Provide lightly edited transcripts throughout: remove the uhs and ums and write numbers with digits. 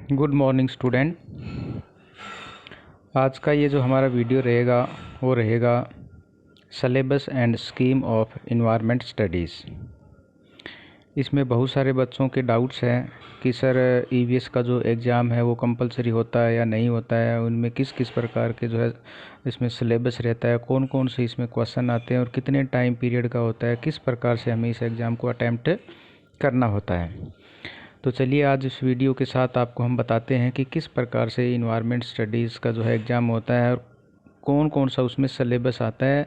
Good morning student. आज का ये जो हमारा वीडियो रहेगा वो रहेगा syllabus and scheme of environment studies. इसमें बहुत सारे बच्चों के डाउट्स हैं कि सर ईवीएस का जो एग्ज़ाम है वो कंपलसरी होता है या नहीं होता है, उनमें किस किस प्रकार के जो है इसमें सिलेबस रहता है, कौन कौन से इसमें क्वेश्चन आते हैं और कितने टाइम पीरियड का होता है, किस प्रकार से हमें इस एग्ज़ाम को अटैम्प्ट करना होता है। तो चलिए आज इस वीडियो के साथ आपको हम बताते हैं कि किस प्रकार से इन्वायरमेंट स्टडीज़ का जो है एग्ज़ाम होता है और कौन कौन सा उसमें सिलेबस आता है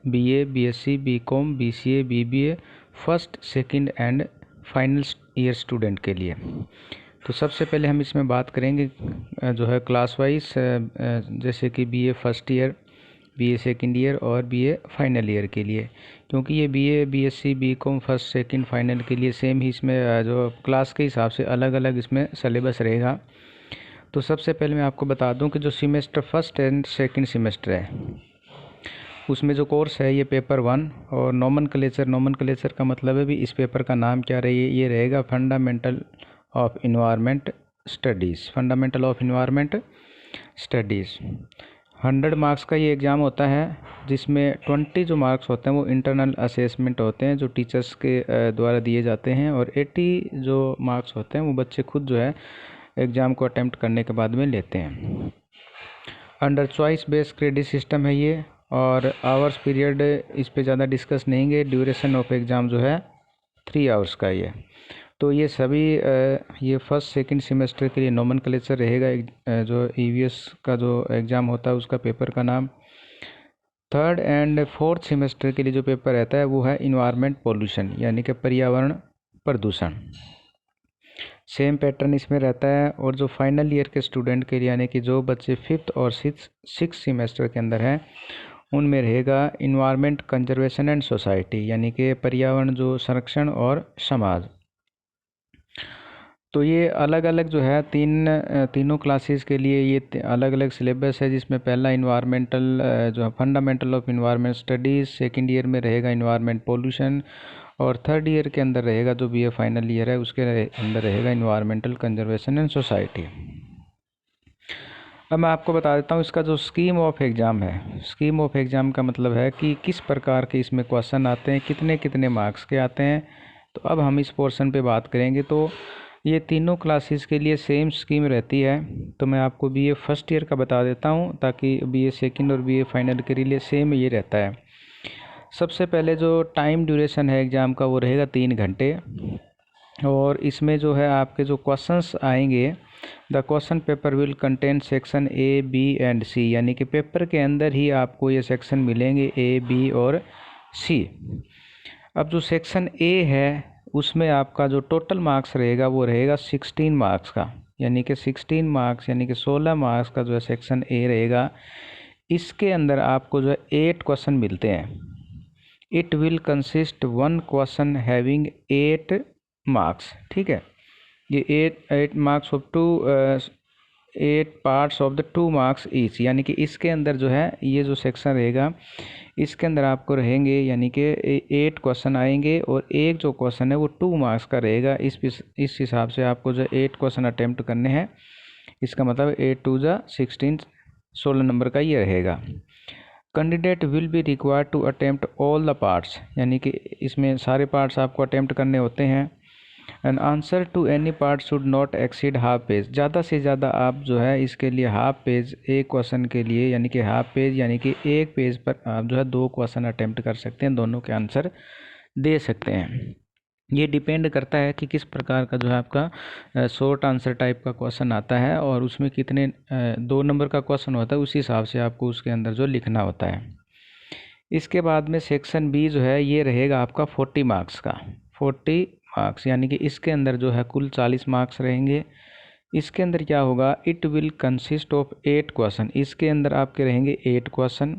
BA, BSc, BCom, BCA, BBA, first, second and final year student के लिए। तो सबसे पहले हम इसमें बात करेंगे जो है क्लास वाइज, जैसे कि BA first year, BA second year और बीए फाइनल ईयर के लिए, क्योंकि ये BA, BSc, BCom first second final के लिए सेम ही इसमें जो क्लास के हिसाब से अलग अलग इसमें सिलेबस रहेगा। तो सबसे पहले मैं आपको बता दूं कि जो semester first and second semester है उसमें जो कोर्स है ये पेपर 1 और नोमेनक्लेचर का मतलब है भी इस पेपर का नाम क्या रही है, ये रहेगा fundamental of environment studies. 100 marks का ये एग्ज़ाम होता है, जिसमें 20 जो मार्क्स होते हैं वो इंटरनल असेसमेंट होते हैं जो टीचर्स के द्वारा दिए जाते हैं, और 80 जो मार्क्स होते हैं वो बच्चे खुद जो है एग्ज़ाम को अटेम्प्ट करने के बाद में लेते हैं। Under choice based credit system है ये, और आवर्स पीरियड इस पे ज़्यादा डिस्कस नहीं है। ड्यूरेशन ऑफ एग्ज़ाम जो है 3 आवर्स का ये। तो ये सभी ये फर्स्ट सेकंड सेमेस्टर के लिए नोमेनक्लेचर रहेगा। जो ईवीएस का जो एग्ज़ाम होता है उसका पेपर का नाम। थर्ड एंड फोर्थ सेमेस्टर के लिए जो पेपर रहता है वो है इन्वायरमेंट पोल्यूशन, यानी कि पर्यावरण प्रदूषण। सेम पैटर्न इसमें रहता है। और जो फाइनल ईयर के स्टूडेंट के लिए, यानी कि जो बच्चे फिफ्थ और सिक्स सेमेस्टर के अंदर हैं, उनमें रहेगा इन्वायरमेंट कंजर्वेशन एंड सोसाइटी, यानी कि पर्यावरण जो संरक्षण और समाज। तो ये अलग अलग जो है तीनों क्लासेस के लिए ये अलग अलग सिलेबस है, जिसमें पहला इन्वायरमेंटल जो है fundamental of environment studies, second year में रहेगा इन्वायरमेंट पोल्यूशन, और थर्ड ईयर के अंदर रहेगा जो बीए फाइनल ईयर है उसके अंदर रहेगा इन्वायरमेंटल कंजर्वेशन एंड सोसाइटी। अब मैं आपको बता देता हूँ इसका जो स्कीम ऑफ एग्ज़ाम है। स्कीम ऑफ एग्ज़ाम का मतलब है कि किस प्रकार के इसमें क्वेश्चन आते हैं, कितने कितने मार्क्स के आते हैं। तो अब हम इस पोर्शन पे बात करेंगे। तो ये तीनों क्लासेस के लिए सेम स्कीम रहती है। तो मैं आपको बीए फर्स्ट ईयर का बता देता हूँ, ताकि बीए सेकंड और बीए फाइनल के लिए सेम ये रहता है। सबसे पहले जो टाइम ड्यूरेशन है एग्ज़ाम का वो रहेगा 3 घंटे, और इसमें जो है आपके जो क्वेश्चंस आएंगे, the question paper will contain section A, B and C, यानी कि पेपर के अंदर ही आपको ये सेक्शन मिलेंगे ए, बी और सी। अब जो सेक्शन ए है उसमें आपका जो टोटल मार्क्स रहेगा वो रहेगा 16 मार्क्स का, यानी कि 16 मार्क्स यानी कि 16 मार्क्स का जो है सेक्शन ए रहेगा। इसके अंदर आपको जो है 8 क्वेश्चन मिलते हैं। It will consist 1 question having 8 marks, ठीक है। ये 8 marks of 8 parts of the 2 marks each, यानी कि इसके अंदर जो है ये जो सेक्शन रहेगा इसके अंदर आपको रहेंगे, यानी कि 8 क्वेश्चन आएंगे, और एक जो क्वेश्चन है वो 2 मार्क्स का रहेगा। इस हिसाब से आपको जो 8 क्वेश्चन अटेम्प्ट करने हैं। इसका मतलब 8 2 जा 16, 16 नंबर का ये रहेगा। Candidate will be required to attempt all the parts, यानी कि इसमें सारे पार्ट्स आपको अटेम्प्ट करने होते हैं। An answer to any part should not exceed half page, ज़्यादा से ज़्यादा आप जो है इसके लिए हाफ पेज एक क्वेश्चन के लिए, यानी कि हाफ पेज यानी कि एक पेज पर आप जो है 2 क्वेश्चन अटेम्प्ट कर सकते हैं, दोनों के आंसर दे सकते हैं। ये डिपेंड करता है कि किस प्रकार का जो है आपका शॉर्ट आंसर टाइप का क्वेश्चन आता है, और उसमें कितने 2 नंबर का क्वेश्चन होता है, उसी हिसाब से आपको उसके अंदर जो लिखना होता है। इसके बाद में सेक्शन बी जो है ये रहेगा आपका 40 मार्क्स का, 40 मार्क्स, यानी कि इसके अंदर जो है कुल 40 मार्क्स रहेंगे। इसके अंदर क्या होगा, it will consist of 8 question, इसके अंदर आपके रहेंगे 8 क्वेश्चन,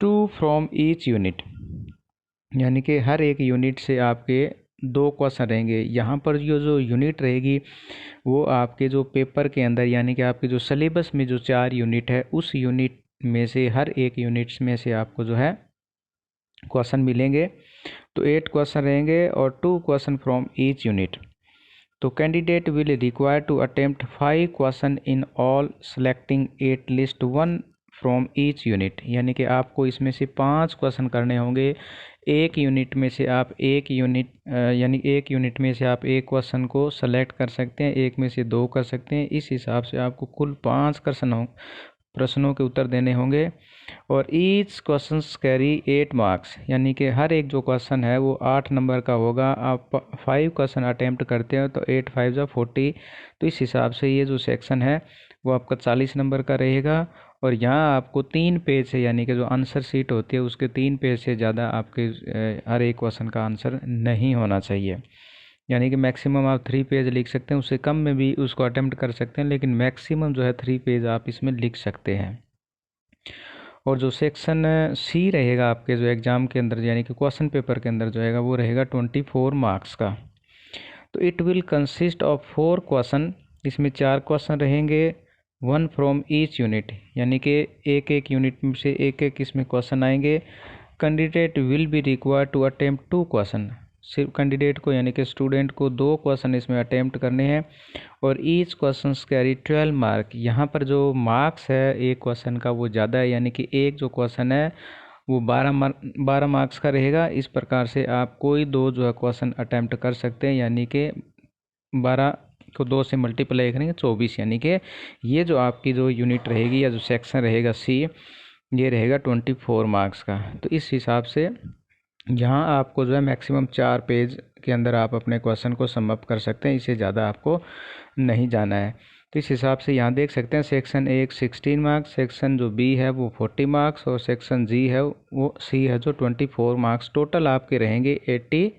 2 फ्रॉम ईच यूनिट, यानी कि हर एक यूनिट से आपके 2 क्वेश्चन रहेंगे। यहाँ पर जो यूनिट रहेगी वो आपके जो पेपर के अंदर, यानी कि आपके जो सिलेबस में जो 4 यूनिट है उस यूनिट में से हर एक यूनिट्स में से आपको जो है क्वेश्चन मिलेंगे। तो 8 क्वेश्चन रहेंगे और 2 क्वेश्चन फ्रॉम ईच यूनिट। तो candidate will require to attempt 5 question in all selecting at least 1 from each unit, यानी कि आपको इसमें से 5 क्वेश्चन करने होंगे। एक यूनिट में से आप एक यूनिट में से आप एक क्वेश्चन को सेलेक्ट कर सकते हैं, एक में से 2 कर सकते हैं। इस हिसाब से आपको कुल 5 प्रश्नों के उत्तर देने होंगे। और ईच क्वेश्चन कैरी 8 मार्क्स, यानी कि हर एक जो क्वेश्चन है वो 8 नंबर का होगा। आप 5 क्वेश्चन अटेम्प्ट करते हो तो 8 5 जा 40, तो इस हिसाब से ये जो सेक्शन है वो आपका 40 नंबर का रहेगा। और यहाँ आपको 3 पेज से, यानी कि जो आंसर शीट होती है उसके 3 पेज से ज़्यादा आपके हर एक क्वेश्चन का आंसर नहीं होना चाहिए। यानी कि मैक्सिमम आप 3 पेज लिख सकते हैं, उससे कम में भी उसको अटेम्प्ट कर सकते हैं, लेकिन मैक्सिमम जो है 3 पेज आप इसमें लिख सकते हैं। और जो सेक्शन सी रहेगा आपके जो एग्ज़ाम के अंदर, यानी कि क्वेश्चन पेपर के अंदर जो रहेगा वो रहेगा 24 मार्क्स का। तो it will consist of 4 question, इसमें 4 क्वेश्चन रहेंगे। 1 फ्रॉम ईच यूनिट, यानी कि एक एक यूनिट में से एक एक इसमें क्वेश्चन आएंगे। Candidate will be required to attempt 2 question, सिर्फ कैंडिडेट को यानी कि स्टूडेंट को 2 क्वेश्चन इसमें अटेम्प्ट करने हैं। और ईच क्वेश्चन कैरी 12 मार्क, यहाँ पर जो मार्क्स है एक क्वेश्चन का वो ज़्यादा है, यानी कि एक जो क्वेश्चन है वो 12 मार्क्स का रहेगा। इस प्रकार से आप कोई 2 जो है क्वेश्चन अटेम्प्ट कर सकते हैं, यानी कि 12 को 2 से मल्टीप्लाई करेंगे 24, यानी कि ये जो आपकी जो यूनिट रहेगी या जो सेक्शन रहेगा सी, ये रहेगा 24 मार्क्स का। तो इस हिसाब से यहाँ आपको जो है मैक्सिमम 4 पेज के अंदर आप अपने क्वेश्चन को सम अप कर सकते हैं, इससे ज़्यादा आपको नहीं जाना है। तो इस हिसाब से यहाँ देख सकते हैं सेक्शन ए 16 मार्क्स, सेक्शन जो बी है वो 40 मार्क्स, और सेक्शन जी है वो सी है जो 24 मार्क्स। टोटल आपके रहेंगे 80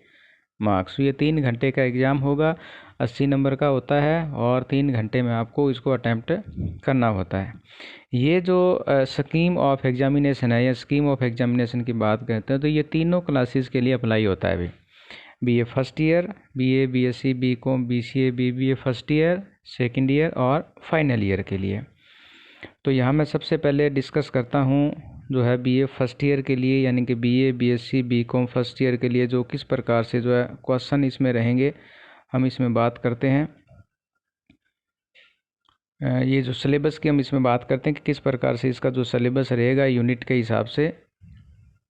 मार्क्स। ये 3 घंटे का एग्ज़ाम होगा, 80 नंबर का होता है, और 3 घंटे में आपको इसको अटैम्प्ट करना होता है। ये जो स्कीम ऑफ एग्जामिनेशन है या स्कीम ऑफ एग्जामिनेशन की बात करते हैं तो ये तीनों क्लासेस के लिए अप्लाई होता है अभी। BA first year, BA, BSc, BCom, BCA, BBA first year, second year और फाइनल ईयर के लिए। तो यहाँ मैं सबसे पहले डिस्कस करता हूँ जो है बीए फर्स्ट ईयर के लिए, यानी कि BA, BSc, BCom first year के लिए जो किस प्रकार से जो है क्वेश्चन इसमें रहेंगे, हम इसमें बात करते हैं। ये जो सिलेबस की हम इसमें बात करते हैं कि किस प्रकार से इसका जो सिलेबस रहेगा यूनिट के हिसाब से